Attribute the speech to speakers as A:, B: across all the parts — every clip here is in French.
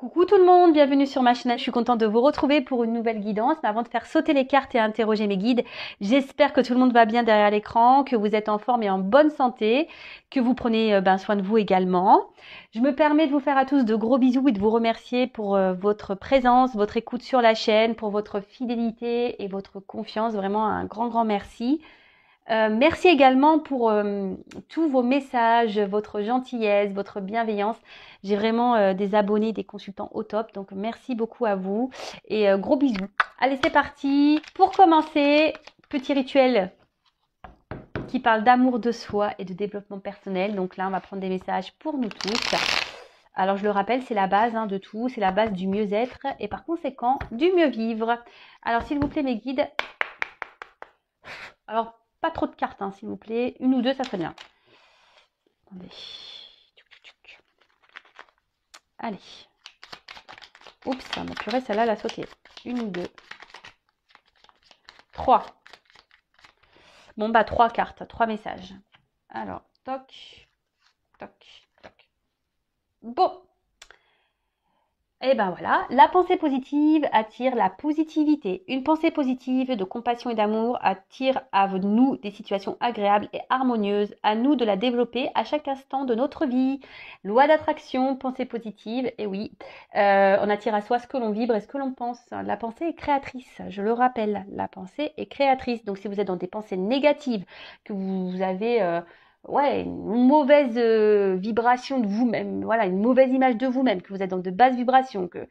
A: Coucou tout le monde, bienvenue sur ma chaîne. Je suis contente de vous retrouver pour une nouvelle guidance. Mais avant de faire sauter les cartes et interroger mes guides, j'espère que tout le monde va bien derrière l'écran, que vous êtes en forme et en bonne santé, que vous prenez soin de vous également. Je me permets de vous faire à tous de gros bisous et de vous remercier pour votre présence, votre écoute sur la chaîne, pour votre fidélité et votre confiance. Vraiment un grand merci. Merci également pour tous vos messages, votre gentillesse, votre bienveillance. J'ai vraiment des abonnés, des consultants au top. Donc, merci beaucoup à vous et gros bisous. Allez, c'est parti. Pour commencer, petit rituel qui parle d'amour de soi et de développement personnel. Donc là, on va prendre des messages pour nous tous. Alors, je le rappelle, c'est la base de tout. C'est la base du mieux-être et par conséquent, du mieux vivre. Alors, s'il vous plaît, mes guides. Alors, pas trop de cartes, s'il vous plaît. Une ou deux, ça serait bien. Attendez. Allez. Oups, ma purée, celle-là, elle a sauté. Une ou deux. Trois. Bon, bah, trois cartes, trois messages. Alors, toc, toc, toc. Bon. Et ben voilà, la pensée positive attire la positivité. Une pensée positive de compassion et d'amour attire à nous des situations agréables et harmonieuses. À nous de la développer à chaque instant de notre vie. Loi d'attraction, pensée positive. Et oui, on attire à soi ce que l'on vibre et ce que l'on pense. La pensée est créatrice, je le rappelle. La pensée est créatrice. Donc si vous êtes dans des pensées négatives, que vous avez... une mauvaise vibration de vous-même, voilà, une mauvaise image de vous-même, que vous êtes dans de basses vibrations, que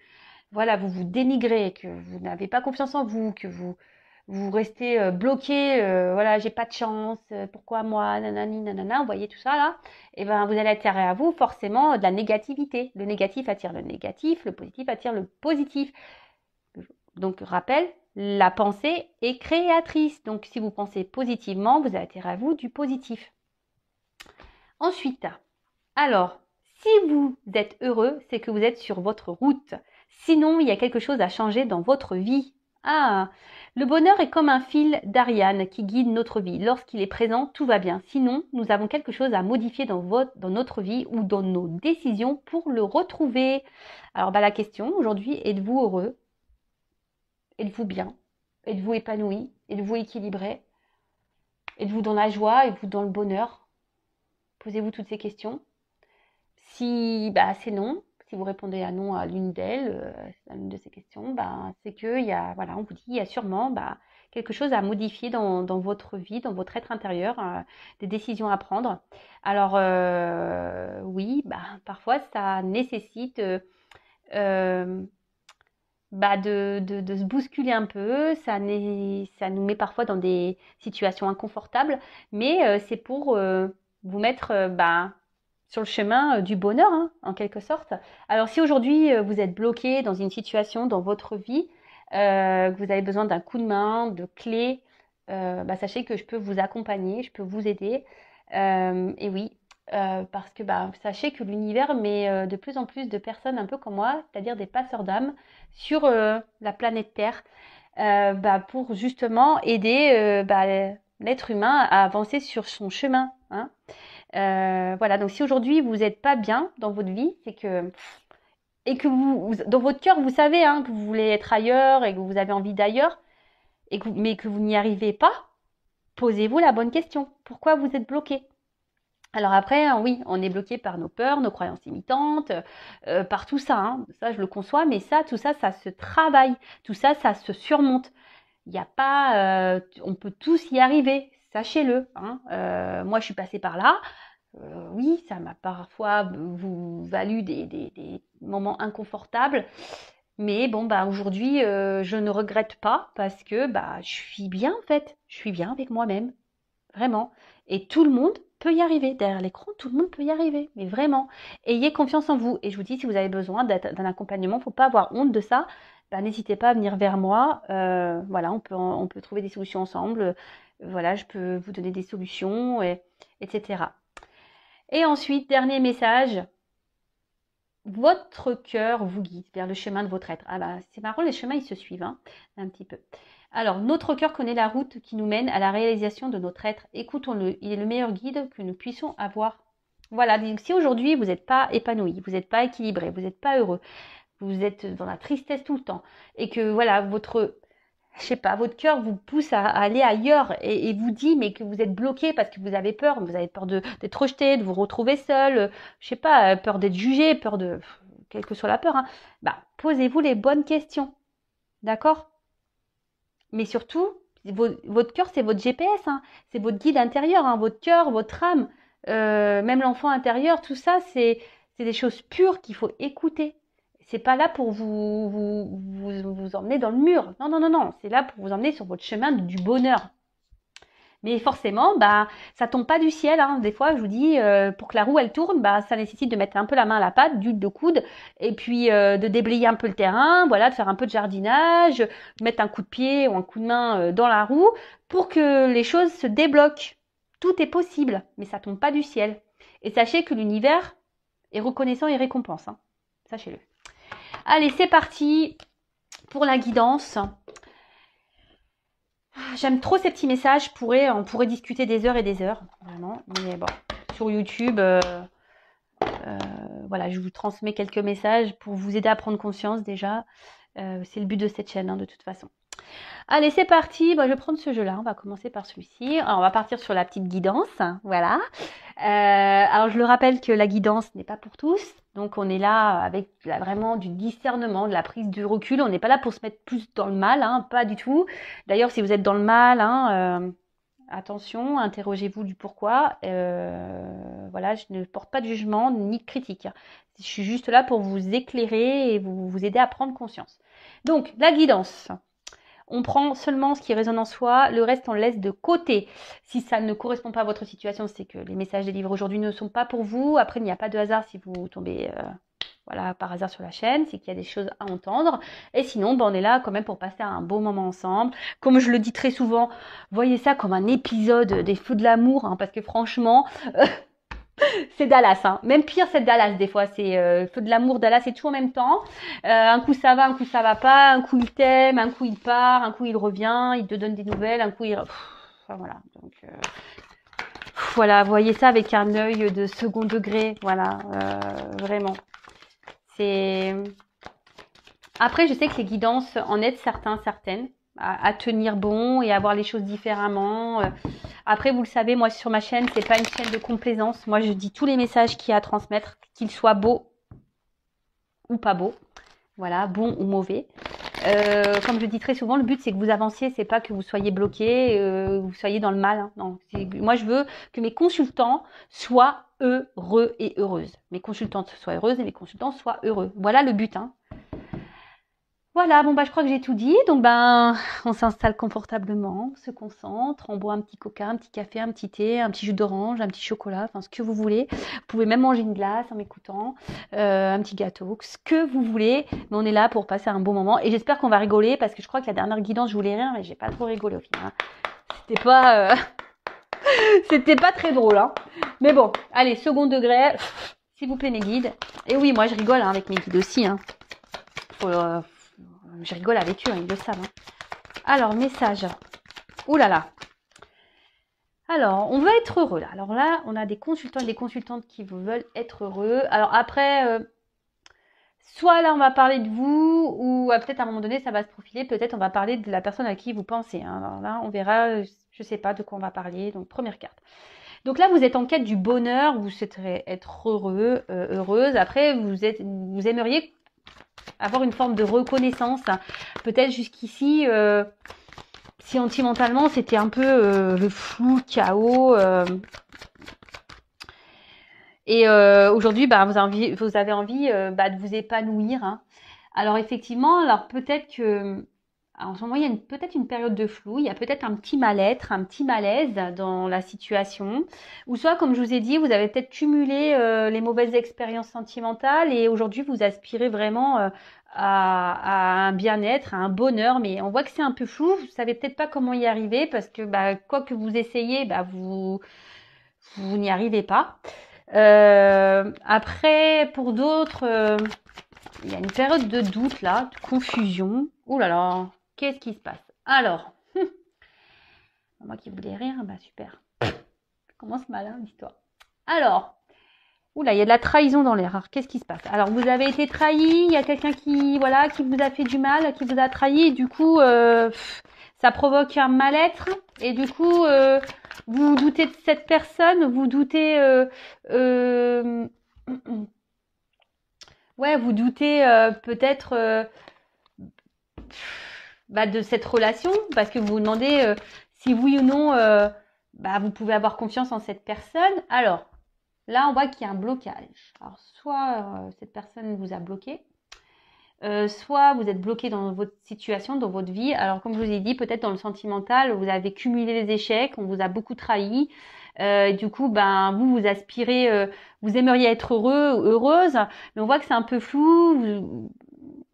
A: voilà, vous vous dénigrez, que vous n'avez pas confiance en vous, que vous restez bloqué, voilà, j'ai pas de chance, pourquoi moi, nanani, nanana, vous voyez tout ça là, et ben vous allez attirer à vous forcément de la négativité. Le négatif attire le négatif, le positif attire le positif. Donc rappel, la pensée est créatrice. Donc si vous pensez positivement, vous allez attirer à vous du positif. Ensuite, alors, si vous êtes heureux, c'est que vous êtes sur votre route. Sinon, il y a quelque chose à changer dans votre vie. Ah, le bonheur est comme un fil d'Ariane qui guide notre vie. Lorsqu'il est présent, tout va bien. Sinon, nous avons quelque chose à modifier dans notre vie ou dans nos décisions pour le retrouver. Alors, la question aujourd'hui, êtes-vous heureux? Êtes-vous bien? Êtes-vous épanoui? Êtes-vous équilibré? Êtes-vous dans la joie? Êtes-vous dans le bonheur? Posez-vous toutes ces questions. Si c'est non, si vous répondez à non à l'une d'elles, à l'une de ces questions, c'est que voilà, on vous dit, il y a sûrement quelque chose à modifier dans votre vie, dans votre être intérieur, des décisions à prendre. Alors oui, parfois ça nécessite de se bousculer un peu, ça nous met parfois dans des situations inconfortables, mais c'est pour vous mettre sur le chemin du bonheur, en quelque sorte. Alors si aujourd'hui vous êtes bloqué dans une situation dans votre vie, que vous avez besoin d'un coup de main, de clés, sachez que je peux vous accompagner, je peux vous aider. Et oui, parce que sachez que l'univers met de plus en plus de personnes un peu comme moi, c'est-à-dire des passeurs d'âme, sur la planète Terre, pour justement aider l'être humain à avancer sur son chemin. Voilà, donc si aujourd'hui vous n'êtes pas bien dans votre vie, c'est que et que dans votre cœur vous savez que vous voulez être ailleurs et que vous avez envie d'ailleurs, mais que vous n'y arrivez pas, posez-vous la bonne question. Pourquoi vous êtes bloqué? Alors après, oui, on est bloqué par nos peurs, nos croyances limitantes, par tout ça. Ça, je le conçois, mais tout ça, ça se travaille. Tout ça, ça se surmonte. Il n'y a pas, on peut tous y arriver, sachez-le. Moi, je suis passée par là. Oui, ça m'a parfois valu des moments inconfortables. Mais bon, aujourd'hui, je ne regrette pas parce que je suis bien en fait. Je suis bien avec moi-même. Vraiment. Et tout le monde peut y arriver. Derrière l'écran, tout le monde peut y arriver. Mais vraiment. Ayez confiance en vous. Et je vous dis, si vous avez besoin d'un accompagnement, il ne faut pas avoir honte de ça. N'hésitez pas à venir vers moi. Voilà, on peut trouver des solutions ensemble. Voilà, je peux vous donner des solutions, etc. Et ensuite, dernier message. Votre cœur vous guide vers le chemin de votre être. C'est marrant, les chemins, ils se suivent, un petit peu. Alors, notre cœur connaît la route qui nous mène à la réalisation de notre être. Écoutons-le, il est le meilleur guide que nous puissions avoir. Voilà, donc si aujourd'hui vous n'êtes pas épanoui, vous n'êtes pas équilibré, vous n'êtes pas heureux, vous êtes dans la tristesse tout le temps et que voilà, je sais pas, votre cœur vous pousse à aller ailleurs et vous dit mais que vous êtes bloqué parce que vous avez peur d'être rejeté, de vous retrouver seul, je sais pas, peur d'être jugé, peur de quelle que soit la peur, hein, bah posez-vous les bonnes questions, d'accord? Mais surtout, votre cœur c'est votre GPS, hein, c'est votre guide intérieur, hein, votre cœur, votre âme, même l'enfant intérieur, tout ça c'est des choses pures qu'il faut écouter. C'est pas là pour vous emmener dans le mur. Non, non, non, non. C'est là pour vous emmener sur votre chemin du bonheur. Mais forcément, bah, ça tombe pas du ciel. Hein. Des fois, je vous dis, pour que la roue elle tourne, bah, ça nécessite de mettre un peu la main à la pâte, d'huile de coude, et puis de déblayer un peu le terrain, voilà, de faire un peu de jardinage, mettre un coup de pied ou un coup de main dans la roue pour que les choses se débloquent. Tout est possible, mais ça tombe pas du ciel. Et sachez que l'univers est reconnaissant et récompense. Hein. Sachez-le. Allez, c'est parti pour la guidance. J'aime trop ces petits messages. On pourrait discuter des heures et des heures, vraiment. Mais bon, sur YouTube, voilà, je vous transmets quelques messages pour vous aider à prendre conscience déjà. C'est le but de cette chaîne, hein, de toute façon. Allez, c'est parti. Bon, je vais prendre ce jeu-là. On va commencer par celui-ci. Alors, on va partir sur la petite guidance. Voilà. Alors, je le rappelle que la guidance n'est pas pour tous. Donc, on est là avec vraiment du discernement, de la prise de recul. On n'est pas là pour se mettre plus dans le mal, hein, pas du tout. D'ailleurs, si vous êtes dans le mal, hein, attention, interrogez-vous du pourquoi. Voilà, je ne porte pas de jugement ni de critique. Je suis juste là pour vous éclairer et vous aider à prendre conscience. Donc, la guidance. On prend seulement ce qui résonne en soi, le reste on le laisse de côté. Si ça ne correspond pas à votre situation, c'est que les messages des livres aujourd'hui ne sont pas pour vous. Après, il n'y a pas de hasard si vous tombez voilà, par hasard sur la chaîne, c'est qu'il y a des choses à entendre. Et sinon, on est là quand même pour passer un beau moment ensemble. Comme je le dis très souvent, voyez ça comme un épisode des Feux de l'amour, hein, parce que franchement... c'est Dallas, hein. Même pire, c'est Dallas des fois. C'est Feu de l'amour, Dallas, c'est tout en même temps. Un coup ça va, un coup ça va pas. Un coup il t'aime, un coup il part, un coup il revient, il te donne des nouvelles, un coup il... Enfin voilà. Donc voilà, voyez ça avec un œil de second degré. Voilà, vraiment. C'est. Après, je sais que les guidances en aident certains, certaines à tenir bon et à voir les choses différemment. Après, vous le savez, moi sur ma chaîne, c'est pas une chaîne de complaisance. Moi, je dis tous les messages qu'il y a à transmettre, qu'ils soient beaux ou pas beaux. Voilà, bons ou mauvais. Comme je dis très souvent, le but c'est que vous avanciez, c'est pas que vous soyez bloqué, vous soyez dans le mal. Hein. Non, moi je veux que mes consultants soient heureux et heureuses. Mes consultantes soient heureuses et mes consultants soient heureux. Voilà le but. Hein. Voilà, bon bah je crois que j'ai tout dit, donc ben on s'installe confortablement, on se concentre, on boit un petit coca, un petit café, un petit thé, un petit jus d'orange, un petit chocolat, enfin ce que vous voulez. Vous pouvez même manger une glace en m'écoutant, un petit gâteau, ce que vous voulez, mais on est là pour passer un bon moment et j'espère qu'on va rigoler parce que je crois que la dernière guidance je voulais rire mais j'ai pas trop rigolé au final. Hein. C'était pas très drôle, hein. Mais bon, allez, second degré, s'il vous plaît mes guides. Et oui, moi je rigole hein, avec mes guides aussi, hein. Je rigole avec eux, ils le savent. Hein. Alors, message. Ouh là là. Alors, on veut être heureux là. Alors là, on a des consultants et des consultantes qui veulent être heureux. Alors après, soit là, on va parler de vous, ou peut-être à un moment donné, ça va se profiler. Peut-être on va parler de la personne à qui vous pensez. Hein. Alors là, on verra, je ne sais pas de quoi on va parler. Donc, première carte. Donc là, vous êtes en quête du bonheur, vous souhaiterez être heureux, heureuse. Après, vous aimeriez avoir une forme de reconnaissance. Peut-être jusqu'ici, sentimentalement, c'était un peu le flou, le chaos. Et aujourd'hui, bah, vous avez envie de vous épanouir. Hein. Alors effectivement, alors peut-être que en ce moment, il y a peut-être une période de flou, il y a peut-être un petit mal-être, un petit malaise dans la situation. Ou soit, comme je vous ai dit, vous avez peut-être cumulé les mauvaises expériences sentimentales et aujourd'hui, vous aspirez vraiment à un bien-être, à un bonheur. Mais on voit que c'est un peu flou, vous savez peut-être pas comment y arriver parce que quoi que vous essayez, vous n'y arrivez pas. Après, pour d'autres, il y a une période de doute là, de confusion. Ouh là là, qu'est-ce qui se passe? Alors, moi qui voulais rire, super. Commence mal, hein, dis-toi. Alors, Oula, il y a de la trahison dans l'air. Alors, qu'est-ce qui se passe? Alors, vous avez été trahi, il y a quelqu'un qui, voilà, qui vous a fait du mal, qui vous a trahi, et du coup, ça provoque un mal-être, et du coup, vous doutez de cette personne, vous doutez, ouais, vous doutez peut-être de cette relation, parce que vous vous demandez si oui ou non, vous pouvez avoir confiance en cette personne. Alors, là, on voit qu'il y a un blocage. Alors, soit cette personne vous a bloqué, soit vous êtes bloqué dans votre situation, dans votre vie. Alors, comme je vous ai dit, peut-être dans le sentimental, vous avez cumulé les échecs, on vous a beaucoup trahi. Du coup, vous aspirez, vous aimeriez être heureux, heureuse, mais on voit que c'est un peu flou.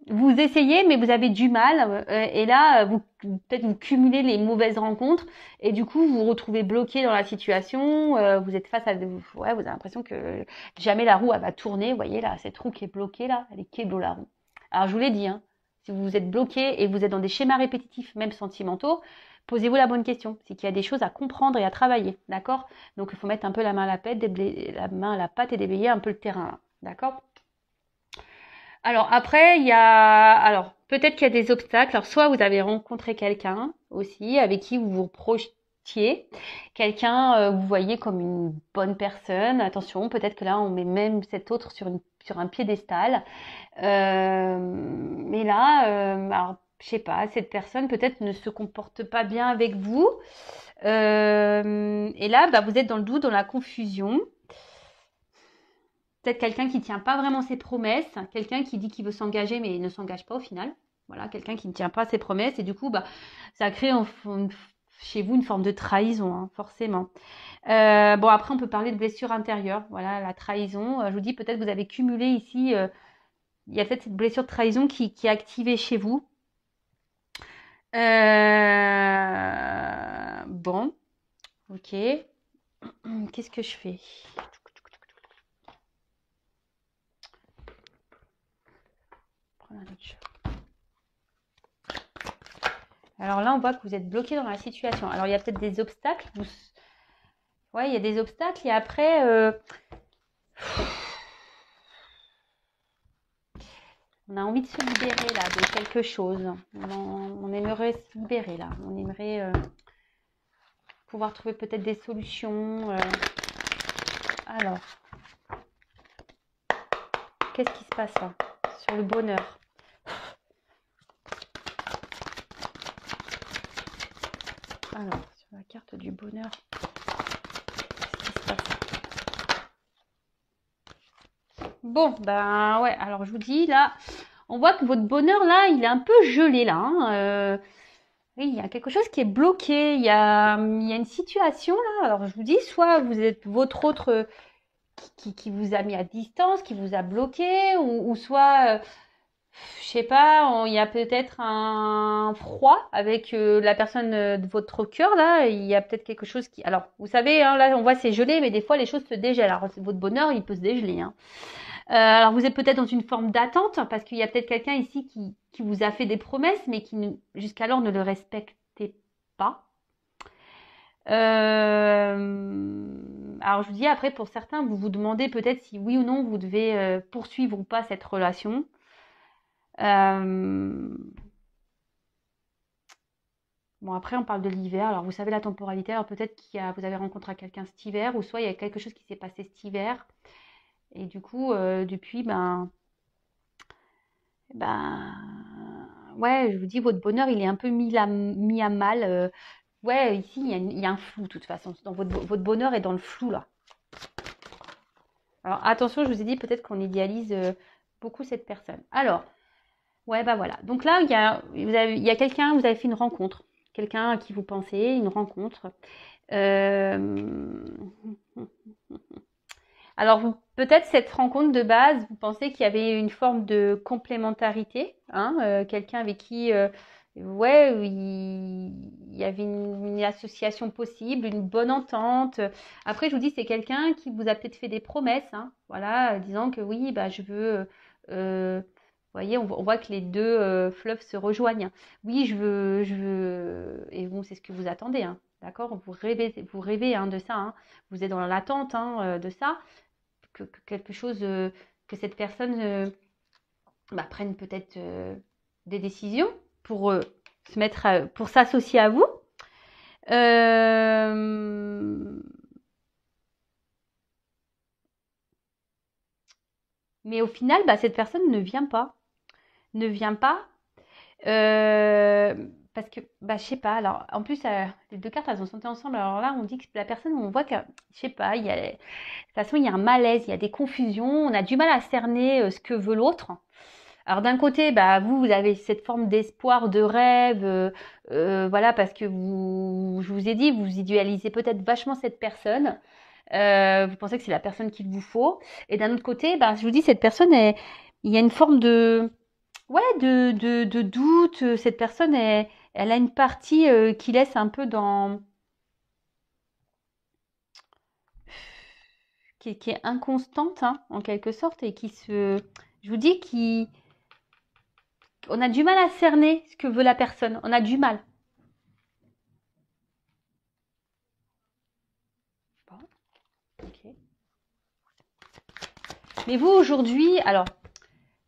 A: Vous essayez, mais vous avez du mal. Et là, peut-être vous cumulez les mauvaises rencontres, et du coup, vous vous retrouvez bloqué dans la situation. Vous êtes face à, ouais, vous avez l'impression que jamais la roue elle va tourner. Vous voyez là, cette roue qui est bloquée là, elle est kéblo la roue. Alors je vous l'ai dit, hein, si vous êtes bloqué et vous êtes dans des schémas répétitifs, même sentimentaux, posez-vous la bonne question. C'est qu'il y a des choses à comprendre et à travailler, d'accord? Donc il faut mettre un peu la main à la pâte, la main à la pâte et déblayer un peu le terrain, là, d'accord? Alors après, alors peut-être qu'il y a des obstacles. Alors soit vous avez rencontré quelqu'un aussi avec qui vous vous projetiez, quelqu'un vous voyez comme une bonne personne. Attention, peut-être que là on met même cet autre sur un piédestal. Mais là, alors je sais pas, cette personne peut-être ne se comporte pas bien avec vous. Et là, vous êtes dans le doute, dans la confusion. Peut-être quelqu'un qui ne tient pas vraiment ses promesses, quelqu'un qui dit qu'il veut s'engager mais il ne s'engage pas au final. Voilà, quelqu'un qui ne tient pas ses promesses et du coup, ça crée chez vous une forme de trahison, hein, forcément. Bon, après, on peut parler de blessure intérieure. Voilà, la trahison. Je vous dis, peut-être vous avez cumulé ici, il y a peut-être cette blessure de trahison qui est activée chez vous. Bon, ok. Qu'est-ce que je fais? Alors là, on voit que vous êtes bloqué dans la situation. Alors, il y a peut-être des obstacles. Ouais, il y a des obstacles. Et après, on a envie de se libérer là de quelque chose. On aimerait se libérer là. On aimerait pouvoir trouver peut-être des solutions. Alors, qu'est-ce qui se passe là sur le bonheur? Alors, sur la carte du bonheur, qu'est-ce qui se passe? Bon, ouais, alors je vous dis, là, on voit que votre bonheur, là, il est un peu gelé, là. Hein, oui, il y a quelque chose qui est bloqué, il y a une situation, là. Alors, je vous dis, soit vous êtes votre autre qui vous a mis à distance, qui vous a bloqué, ou soit je sais pas, il y a peut-être un froid avec la personne de votre cœur là. Il y a peut-être quelque chose qui. Alors, vous savez, hein, là on voit c'est gelé, mais des fois les choses se dégèlent. Alors votre bonheur, il peut se dégeler. Hein. Alors vous êtes peut-être dans une forme d'attente parce qu'il y a peut-être quelqu'un ici qui vous a fait des promesses, mais qui jusqu'alors ne le respectait pas. Alors je vous dis après pour certains, vous vous demandez peut-être si oui ou non vous devez poursuivre ou pas cette relation. Bon, après, on parle de l'hiver. Alors, vous savez la temporalité. Alors, peut-être vous avez rencontré quelqu'un cet hiver, ou soit il y a quelque chose qui s'est passé cet hiver. Et du coup, depuis, ouais, je vous dis, votre bonheur, il est un peu mis à mal. Ouais, ici, il y a un flou, de toute façon. Dans votre bonheur est dans le flou, là. Alors, attention, je vous ai dit, peut-être qu'on idéalise beaucoup cette personne. Alors, ouais, voilà. Donc là, il y a quelqu'un, vous avez fait une rencontre. Quelqu'un à qui vous pensez, une rencontre. Alors, peut-être cette rencontre de base, vous pensez qu'il y avait une forme de complémentarité, hein, quelqu'un avec qui, ouais, il y avait une association possible, une bonne entente. Après, je vous dis, c'est quelqu'un qui vous a peut-être fait des promesses, hein, voilà, disant que oui, je veux. Vous voyez, on voit que les deux fleuves se rejoignent. Oui, je veux, et bon, c'est ce que vous attendez, hein, d'accord? Vous rêvez hein, de ça, hein. Vous êtes dans l'attente hein, de ça. que quelque chose, que cette personne prenne peut-être des décisions pour se mettre pour s'associer à vous. Mais au final, cette personne ne vient pas. Ne vient pas. Parce que, je sais pas. Alors, en plus, les deux cartes, elles ont sauté ensemble. Alors là, on dit que la personne, on voit que, je sais pas, de toute façon, il y a un malaise, il y a des confusions. On a du mal à cerner ce que veut l'autre. Alors d'un côté, vous avez cette forme d'espoir, de rêve, voilà, parce que je vous ai dit, vous idéalisez peut-être vachement cette personne. Vous pensez que c'est la personne qu'il vous faut. Et d'un autre côté, je vous dis, cette personne, il y a une forme de, ouais, de doute. Cette personne, elle a une partie qui laisse un peu dans, qui est inconstante, hein, en quelque sorte, et je vous dis, on a du mal à cerner ce que veut la personne. On a du mal. Bon, ok. Mais vous, aujourd'hui, alors,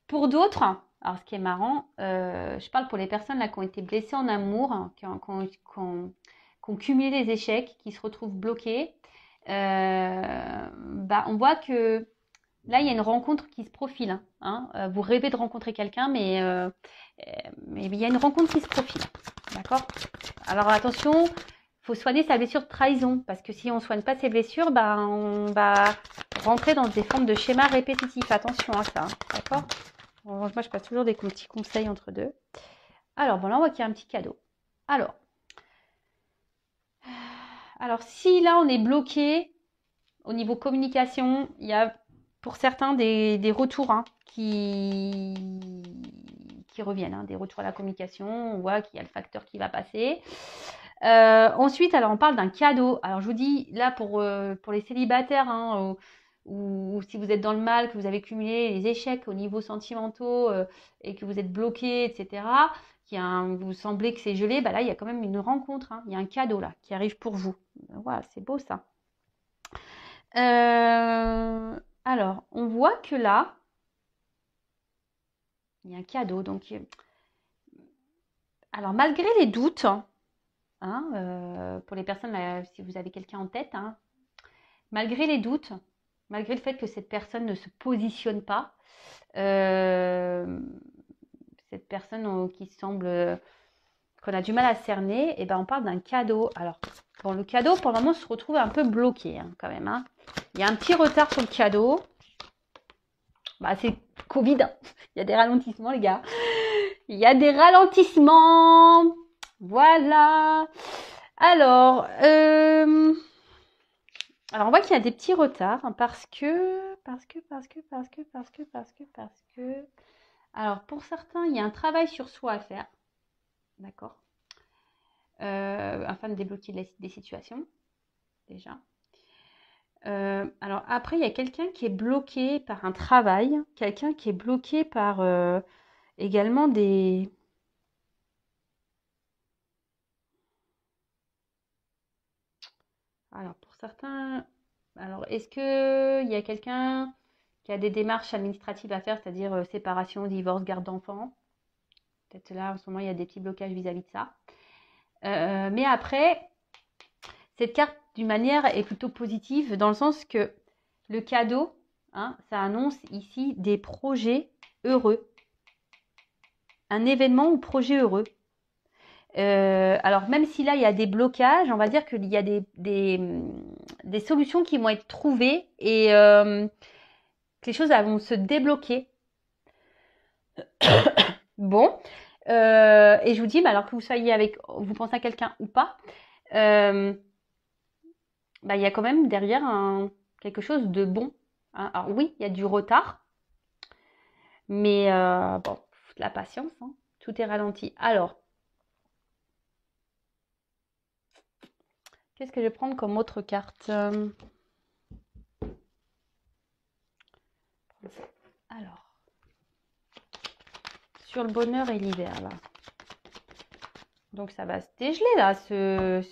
A: pour d'autres, alors ce qui est marrant, je parle pour les personnes là qui ont été blessées en amour, hein, qui ont cumulé les échecs, qui se retrouvent bloquées. On voit que là, il y a une rencontre qui se profile. Hein. Vous rêvez de rencontrer quelqu'un, mais il y a une rencontre qui se profile. D'accord? Alors attention, il faut soigner sa blessure de trahison, parce que si on ne soigne pas ses blessures, on va rentrer dans des formes de schémas répétitifs. Attention à ça, d'accord? Moi, je passe toujours des petits conseils entre deux. Alors, bon, là, on voit qu'il y a un petit cadeau. Alors, si là, on est bloqué au niveau communication, il y a pour certains des retours qui reviennent, des retours à la communication. On voit qu'il y a le facteur qui va passer. Ensuite, alors, on parle d'un cadeau. Alors, je vous dis, là, pour les célibataires, ou si vous êtes dans le mal, que vous avez cumulé les échecs au niveau sentimentaux et que vous êtes bloqué, etc., vous semblez que c'est gelé, là, il y a quand même une rencontre. Il y a un cadeau là qui arrive pour vous. Voilà, c'est beau ça. Alors, on voit que là, il y a un cadeau. Donc, alors, malgré les doutes, pour les personnes, là, si vous avez quelqu'un en tête, malgré les doutes, malgré le fait que cette personne ne se positionne pas, cette personne qui semble qu'on a du mal à cerner, on parle d'un cadeau. Alors, bon, le cadeau, pour le moment, se retrouve un peu bloqué quand même. Il y a un petit retard sur le cadeau. C'est Covid. Il y a des ralentissements, les gars. Il y a des ralentissements. Voilà. Alors, on voit qu'il y a des petits retards parce que. Alors, pour certains, il y a un travail sur soi à faire. D'accord. Afin de débloquer des situations, déjà. Alors, après, il y a quelqu'un qui est bloqué par un travail, quelqu'un qui est bloqué par également des. Alors, pour certains, est-ce qu'il y a quelqu'un qui a des démarches administratives à faire, c'est-à-dire séparation, divorce, garde d'enfants? Peut-être là, en ce moment, il y a des petits blocages vis-à-vis de ça. Mais après, cette carte, d'une manière, est plutôt positive dans le sens que le cadeau, ça annonce ici des projets heureux. Un événement ou projet heureux. Alors, même si là, il y a des blocages, on va dire qu'il y a des solutions qui vont être trouvées et que les choses vont se débloquer. Bon. Et je vous dis, alors que vous soyez vous pensez à quelqu'un ou pas, il y a quand même derrière quelque chose de bon. Alors oui, il y a du retard, mais bon, la patience, tout est ralenti. Alors, qu'est-ce que je vais prendre comme autre carte? Alors, sur le bonheur et l'hiver, là. Donc, ça va se dégeler, là, ce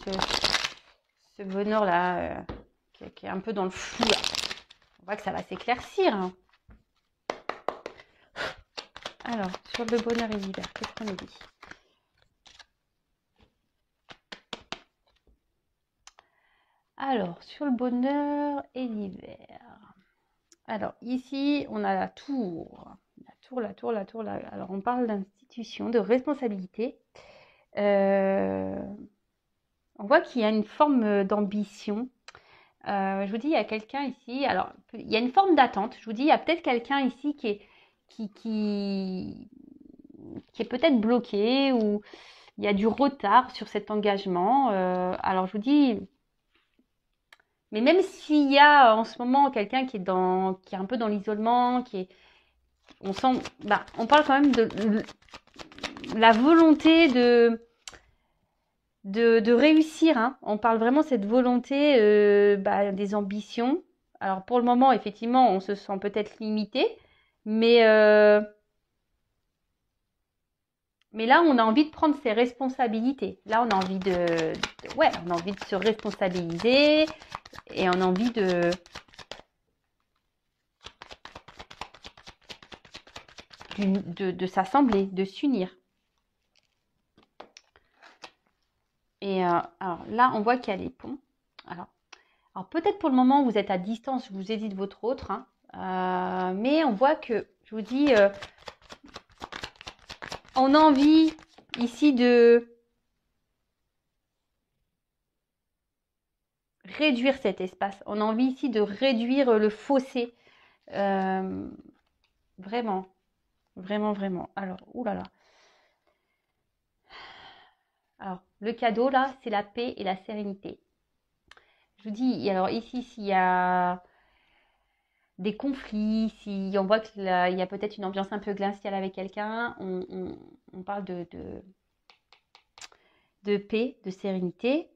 A: bonheur-là, qui est un peu dans le flou, là. voit que ça va s'éclaircir. Hein. Alors, sur le bonheur et l'hiver, qu'est-ce qu'on nous dit? Alors, sur le bonheur et l'hiver. Alors, ici, on a la tour. La tour. Alors, on parle d'institution, de responsabilité. On voit qu'il y a une forme d'ambition. Je vous dis, il y a quelqu'un ici. Alors, il y a une forme d'attente. Je vous dis, il y a peut-être quelqu'un ici qui est peut-être bloqué ou il y a du retard sur cet engagement. Alors, je vous dis, mais même s'il y a en ce moment quelqu'un qui est un peu dans l'isolement, on sent, on parle quand même de la volonté de réussir. Hein. On parle vraiment de cette volonté, des ambitions. Alors pour le moment, effectivement, on se sent peut-être limité, mais là, on a envie de prendre ses responsabilités. Là, on a envie on a envie de se responsabiliser et on a envie de s'assembler, de s'unir. Et alors là, on voit qu'il y a les ponts. Alors peut-être pour le moment, vous êtes à distance, je vous ai dit de votre autre. Hein, mais on voit que, je vous dis, on a envie ici de réduire cet espace. On a envie ici de réduire le fossé. Vraiment. Alors, oulala. Alors, le cadeau, là, c'est la paix et la sérénité. Je vous dis, alors ici, s'il y a des conflits, si on voit qu'il y a peut-être une ambiance un peu glaciale avec quelqu'un, on parle de paix, de sérénité,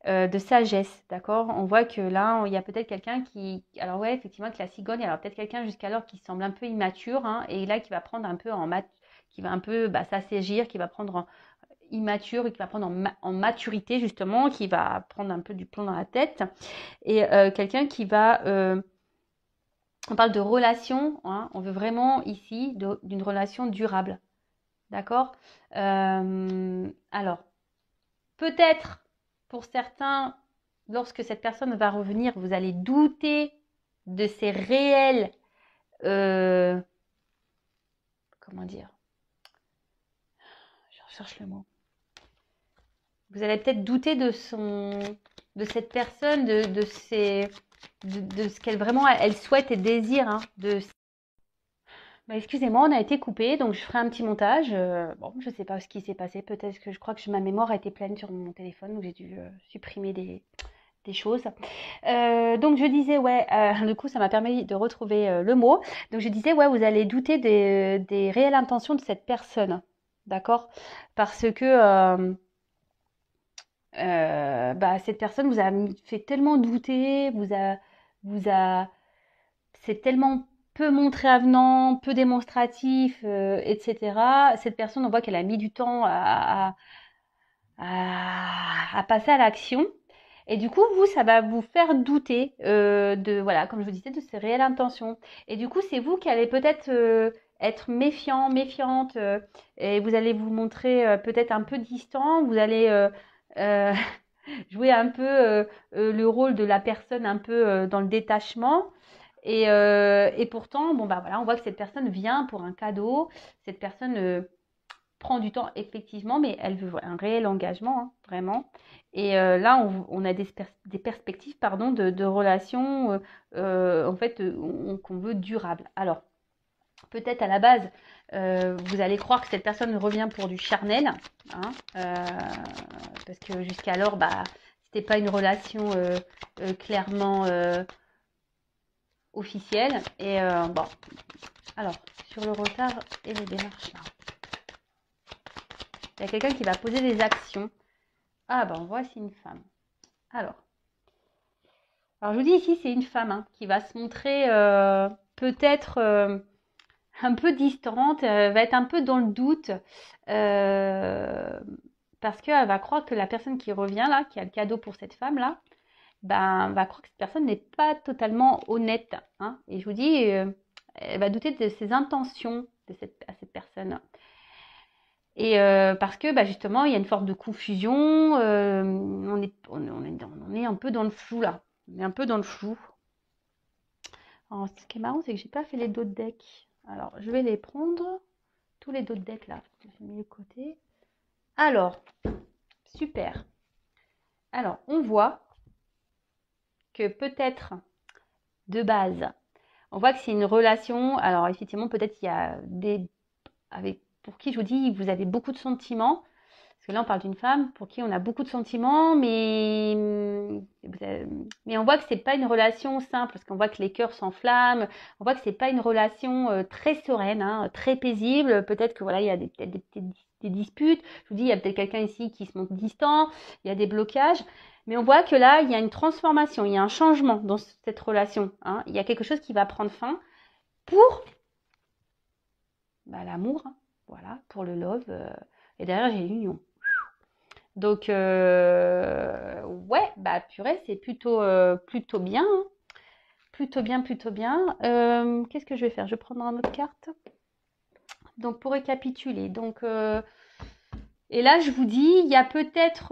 A: de sagesse, d'accord? On voit que là, il y a peut-être quelqu'un qui... Alors ouais, effectivement, avec la cigogne, alors peut-être quelqu'un jusqu'alors qui semble un peu immature, hein, et là, qui va prendre un peu qui va un peu s'assagir, qui va prendre immature, et qui va prendre en maturité, justement, qui va prendre un peu du plomb dans la tête, et quelqu'un qui va... on parle de relation, hein, on veut vraiment ici d'une relation durable, d'accord? Alors, peut-être pour certains, lorsque cette personne va revenir, vous allez douter de ses réels, comment dire? Je recherche le mot. Vous allez peut-être douter de cette personne, de ce qu'elle vraiment elle souhaite et désire. Hein, excusez-moi, on a été coupé, donc je ferai un petit montage. Bon, je ne sais pas ce qui s'est passé. Peut-être que je crois que ma mémoire a été pleine sur mon téléphone, donc j'ai dû supprimer des choses. Donc je disais, ouais, du coup ça m'a permis de retrouver le mot. Donc je disais, ouais, vous allez douter des réelles intentions de cette personne, d'accord? Parce que cette personne vous a fait tellement douter, c'est tellement peu montré avenant, peu démonstratif, etc. Cette personne, on voit qu'elle a mis du temps à passer à l'action. Et du coup, vous, ça va vous faire douter voilà, comme je vous disais, de ses réelles intentions. Et du coup, c'est vous qui allez peut-être être méfiant, méfiante, et vous allez vous montrer peut-être un peu distant. Vous allez euh, jouer un peu le rôle de la personne un peu dans le détachement. Et pourtant, voilà, on voit que cette personne vient pour un cadeau. Cette personne prend du temps, effectivement, mais elle veut un réel engagement, hein, vraiment. Et là, on a des perspectives pardon, de relations en fait, qu'on veut durables. Alors, peut-être à la base, vous allez croire que cette personne revient pour du charnel, hein, parce que jusqu'alors, c'était pas une relation clairement officielle. Et bon, alors, sur le retard et les démarches là. Il y a quelqu'un qui va poser des actions. Ah voici une femme. Alors je vous dis ici, c'est une femme hein, qui va se montrer peut-être un peu distante, va être un peu dans le doute, parce qu'elle va croire que la personne qui revient là, qui a le cadeau pour cette femme là, va croire que cette personne n'est pas totalement honnête, hein. Et je vous dis, elle va douter de ses intentions à cette personne. Et parce que justement, il y a une forme de confusion. On est un peu dans le flou là. On est un peu dans le flou. Alors, ce qui est marrant, c'est que j'ai pas fait les dos de deck. Alors, je vais les prendre. Tous les dos de deck là. J'ai mis de côté. Alors, super. Alors, on voit que peut-être de base, on voit que c'est une relation. Alors, effectivement, peut-être il y a pour qui je vous dis, vous avez beaucoup de sentiments. Parce que là, on parle d'une femme pour qui on a beaucoup de sentiments, mais on voit que c'est pas une relation simple, parce qu'on voit que les cœurs s'enflamment. On voit que c'est pas une relation très sereine, hein, très paisible. Peut-être que voilà, il y a peut-être des disputes. Je vous dis, il y a peut-être quelqu'un ici qui se montre distant. Il y a des blocages. Mais on voit que là, il y a une transformation, il y a un changement dans cette relation, hein. Il y a quelque chose qui va prendre fin pour l'amour, hein, voilà, pour le love. Et derrière, j'ai l'union. Donc, ouais, purée, c'est plutôt bien, hein. Plutôt bien, plutôt bien. Qu'est-ce que je vais faire? Je vais prendre une autre carte. Donc, pour récapituler, et là, je vous dis, il y a peut-être,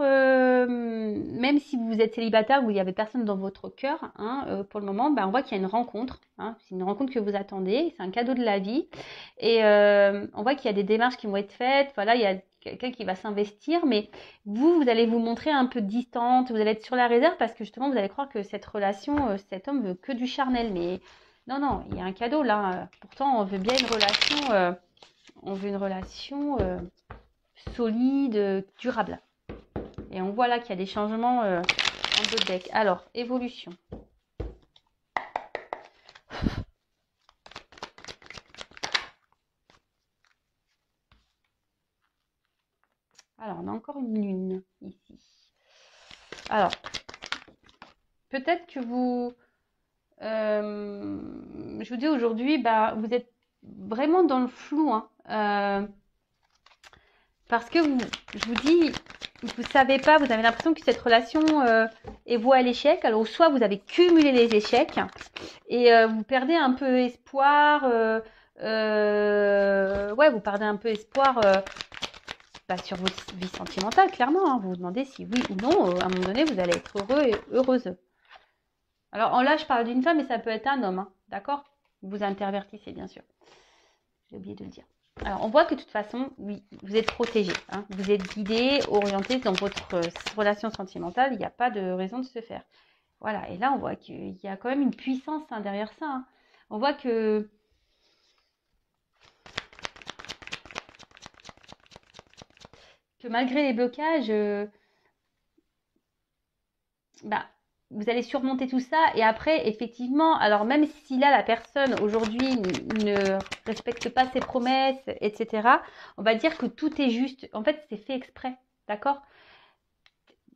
A: même si vous êtes célibataire ou il n'y avait personne dans votre cœur, hein, pour le moment, on voit qu'il y a une rencontre, hein. C'est une rencontre que vous attendez, c'est un cadeau de la vie. Et on voit qu'il y a des démarches qui vont être faites. Voilà, il y a quelqu'un qui va s'investir, mais vous allez vous montrer un peu distante, vous allez être sur la réserve parce que justement, vous allez croire que cette relation, cet homme veut que du charnel. Mais non, non, il y a un cadeau là. Pourtant, on veut bien une relation, solide, durable. Et on voit là qu'il y a des changements en dos de deck. Alors, évolution. Alors, on a encore une lune ici. Alors, peut-être que je vous dis aujourd'hui, vous êtes vraiment dans le flou, hein. Parce que je vous dis, vous savez pas, vous avez l'impression que cette relation est vouée à l'échec. Alors, soit vous avez cumulé les échecs et vous perdez un peu espoir. Ouais, vous perdez un peu espoir sur votre vie sentimentale, clairement, hein. Vous vous demandez si oui ou non, à un moment donné, vous allez être heureux et heureuse. Alors là, je parle d'une femme, mais ça peut être un homme, hein, d'accord? Vous intervertissez, bien sûr. J'ai oublié de le dire. Alors, on voit que de toute façon, oui, vous êtes protégé, hein. Vous êtes guidé, orienté dans votre relation sentimentale. Il n'y a pas de raison de se faire. Voilà. Et là, on voit qu'il y a quand même une puissance, hein, derrière ça, hein. On voit que malgré les blocages, vous allez surmonter tout ça. Et après, effectivement, alors même si là, la personne aujourd'hui ne respecte pas ses promesses, etc., on va dire que tout est juste. En fait, c'est fait exprès, d'accord?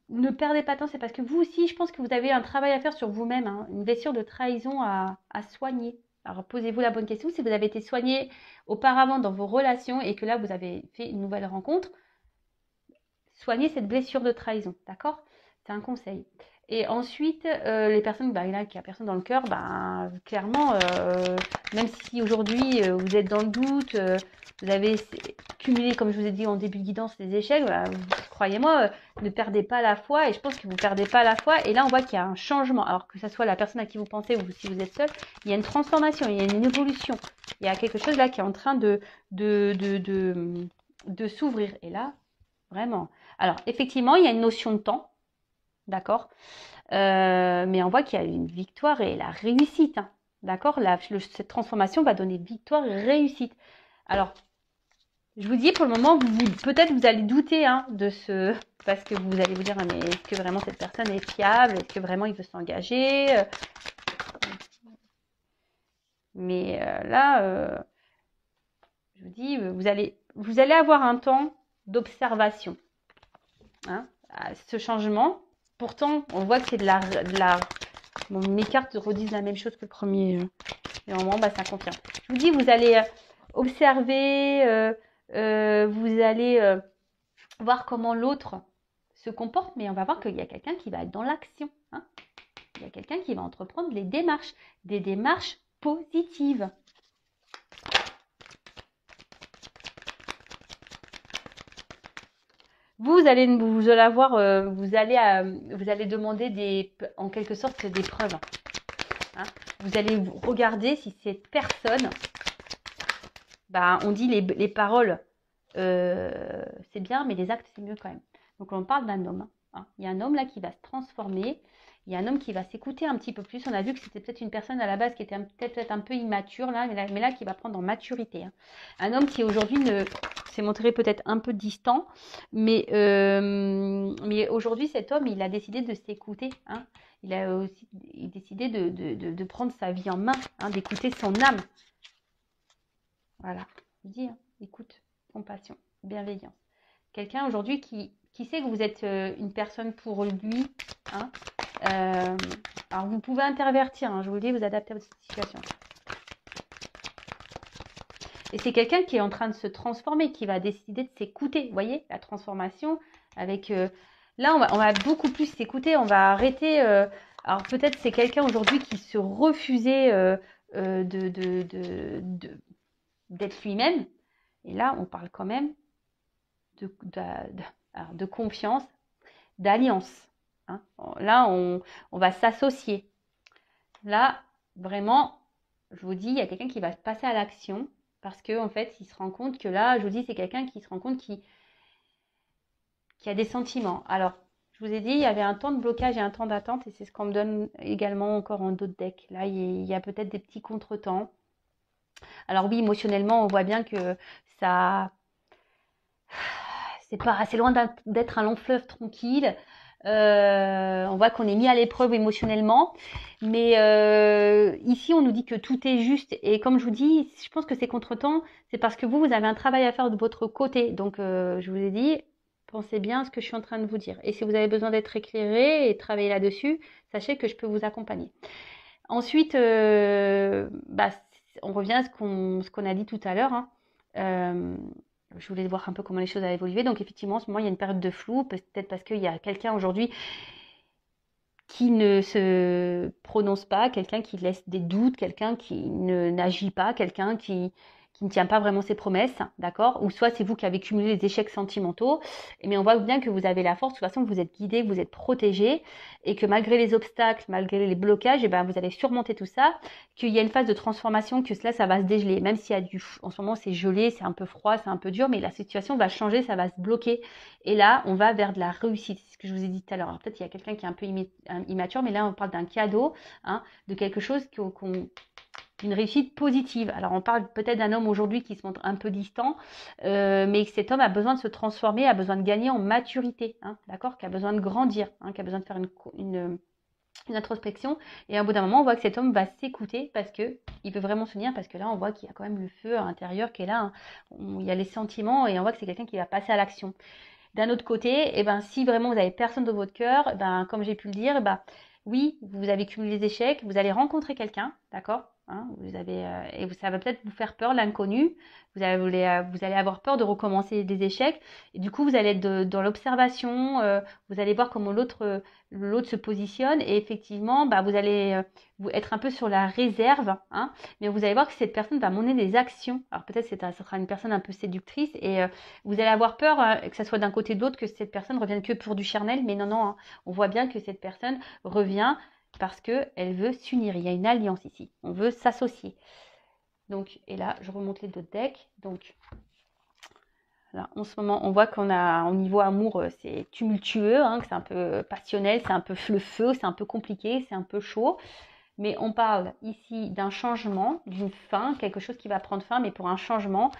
A: Ne perdez pas de temps, c'est parce que vous aussi, je pense que vous avez un travail à faire sur vous-même, hein, une blessure de trahison à soigner. Alors, posez-vous la bonne question. Si vous avez été soigné auparavant dans vos relations et que là, vous avez fait une nouvelle rencontre, soignez cette blessure de trahison, d'accord? C'est un conseil. Et ensuite, les personnes, là, il n'y a personne dans le cœur, clairement, même si aujourd'hui vous êtes dans le doute, vous avez cumulé, comme je vous ai dit en début de guidance, les échecs, croyez-moi, ne perdez pas la foi. Et je pense que vous ne perdez pas la foi. Et là, on voit qu'il y a un changement. Alors que ce soit la personne à qui vous pensez ou si vous êtes seul, il y a une transformation, il y a une évolution. Il y a quelque chose là qui est en train de s'ouvrir. Et là, vraiment. Alors, effectivement, il y a une notion de temps. D'accord, mais on voit qu'il y a une victoire et la réussite, hein. D'accord, cette transformation va donner victoire et réussite. Alors, je vous dis, pour le moment, peut-être vous allez douter, hein, parce que vous allez vous dire, mais est-ce que vraiment cette personne est fiable? Est-ce que vraiment il veut s'engager? Mais là, je vous dis, vous allez avoir un temps d'observation, hein, à ce changement. Pourtant, on voit que c'est de la. Bon, mes cartes redisent la même chose que le premier. Et au moment, ça confirme. Je vous dis, vous allez observer, vous allez voir comment l'autre se comporte, mais on va voir qu'il y a quelqu'un qui va être dans l'action, hein. il y a quelqu'un qui va entreprendre des démarches positives. Vous allez demander en quelque sorte des preuves. Hein. Vous allez regarder si cette personne, on dit les paroles, c'est bien, mais les actes, c'est mieux quand même. Donc, on parle d'un homme. Hein. Il y a un homme là qui va se transformer. Il y a un homme qui va s'écouter un petit peu plus. On a vu que c'était peut-être une personne à la base qui était peut-être un peu immature, là, mais là qui va prendre en maturité. Hein. Un homme qui aujourd'hui s'est montré peut-être un peu distant, mais aujourd'hui, cet homme, il a décidé de s'écouter. Hein. Il a aussi décidé de prendre sa vie en main, hein, d'écouter son âme. Voilà, je dis, hein, écoute, compassion, bienveillance. Quelqu'un aujourd'hui qui sait que vous êtes une personne pour lui. Hein. Alors, vous pouvez intervertir, hein, je vous le dis, vous adaptez à votre situation. Et c'est quelqu'un qui est en train de se transformer, qui va décider de s'écouter. Vous voyez, la transformation avec... là, on va beaucoup plus s'écouter, on va arrêter... alors, peut-être c'est quelqu'un aujourd'hui qui se refusait d'être lui-même. Et là, on parle quand même de confiance, d'alliance. Hein. Là, on va s'associer. Là, vraiment, je vous dis, il y a quelqu'un qui va passer à l'action parce qu'en fait, il se rend compte que là, je vous dis, c'est quelqu'un qui se rend compte qui a des sentiments. Alors, je vous ai dit, il y avait un temps de blocage et un temps d'attente et c'est ce qu'on me donne également encore en d'autres decks. Là, il y a peut-être des petits contretemps. Alors oui, émotionnellement, on voit bien que ça... c'est loin d'être un long fleuve tranquille. On voit qu'on est mis à l'épreuve émotionnellement. Mais ici, on nous dit que tout est juste. Et comme je vous dis, je pense que ces contretemps, c'est parce que vous avez un travail à faire de votre côté. Donc, je vous ai dit, pensez bien à ce que je suis en train de vous dire. Et si vous avez besoin d'être éclairé et travailler là-dessus, sachez que je peux vous accompagner. Ensuite, on revient à ce qu'on a dit tout à l'heure. Hein. Je voulais voir un peu comment les choses avaient évolué. Donc effectivement, en ce moment, il y a une période de flou, peut-être parce qu'il y a quelqu'un aujourd'hui qui ne se prononce pas, quelqu'un qui laisse des doutes, quelqu'un qui n'agit pas, quelqu'un qui ne tient pas vraiment ses promesses, d'accord? Ou soit c'est vous qui avez cumulé les échecs sentimentaux, mais on voit bien que vous avez la force, de toute façon que vous êtes guidé, que vous êtes protégé, et que malgré les obstacles, malgré les blocages, vous allez surmonter tout ça, qu'il y a une phase de transformation, que cela, ça va se dégeler, même s'il y a en ce moment c'est gelé, c'est un peu froid, c'est un peu dur, mais la situation va changer, ça va se bloquer, et là, on va vers de la réussite, c'est ce que je vous ai dit tout à l'heure. Alors peut-être il y a quelqu'un qui est un peu immature, mais là on parle d'un cadeau, hein, de quelque chose d'une réussite positive. Alors on parle peut-être d'un homme aujourd'hui qui se montre un peu distant, mais cet homme a besoin de se transformer, a besoin de gagner en maturité, hein, d'accord, qui a besoin de grandir, hein, qui a besoin de faire une introspection. Et à un bout d'un moment, on voit que cet homme va s'écouter parce que il veut vraiment s'unir, parce que là, on voit qu'il y a quand même le feu à l'intérieur qui est là. Hein. Il y a les sentiments et on voit que c'est quelqu'un qui va passer à l'action. D'un autre côté, si vraiment vous avez personne dans votre cœur, comme j'ai pu le dire, oui, vous avez cumulé les échecs, vous allez rencontrer quelqu'un, d'accord, hein, et ça va peut-être vous faire peur, l'inconnu. Vous allez avoir peur de recommencer des échecs. Et du coup, vous allez être dans l'observation. Vous allez voir comment l'autre se positionne. Et effectivement, vous allez vous être un peu sur la réserve. Hein, mais vous allez voir que cette personne va mener des actions. Alors peut-être ce sera une personne un peu séductrice. Et vous allez avoir peur, que ça soit d'un côté ou de l'autre, que cette personne revienne que pour du charnel. Mais non, hein, on voit bien que cette personne revient parce qu'elle veut s'unir. Il y a une alliance ici. On veut s'associer. Donc, et là, je remonte les deux decks. Donc, là, en ce moment, on voit qu'on a, au niveau amour, c'est tumultueux, hein, que c'est un peu passionnel, c'est un peu le feu, c'est un peu compliqué, c'est un peu chaud. Mais on parle ici d'un changement, d'une fin, quelque chose qui va prendre fin, mais pour un changement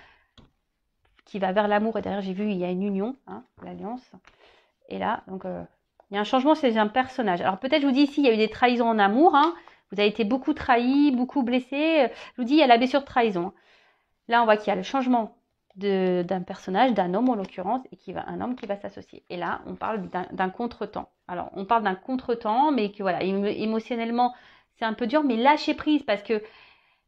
A: qui va vers l'amour. Et derrière, j'ai vu, il y a une union, hein, l'alliance. Et là, donc... il y a un changement chez un personnage. Alors peut-être, je vous dis ici, il y a eu des trahisons en amour. Hein. Vous avez été beaucoup trahi, beaucoup blessé. Je vous dis, il y a la blessure de trahison. Là, on voit qu'il y a le changement d'un personnage, d'un homme en l'occurrence, et un homme qui va s'associer. Et là, on parle d'un contretemps. Alors, on parle d'un contretemps, mais que voilà, émotionnellement, c'est un peu dur, mais lâchez prise parce que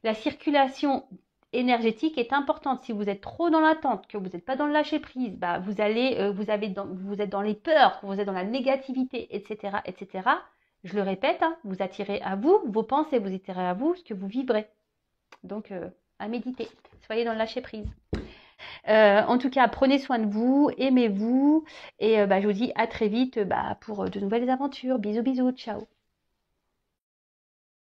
A: la circulation énergétique est importante. Si vous êtes trop dans l'attente, que vous n'êtes pas dans le lâcher prise, vous êtes dans les peurs, que vous êtes dans la négativité, etc., etc. Je le répète, hein, vous attirez à vous vos pensées, vous attirez à vous ce que vous vibrez. Donc, à méditer. Soyez dans le lâcher prise. En tout cas, prenez soin de vous, aimez-vous. Et je vous dis à très vite pour de nouvelles aventures. Bisous, bisous, ciao.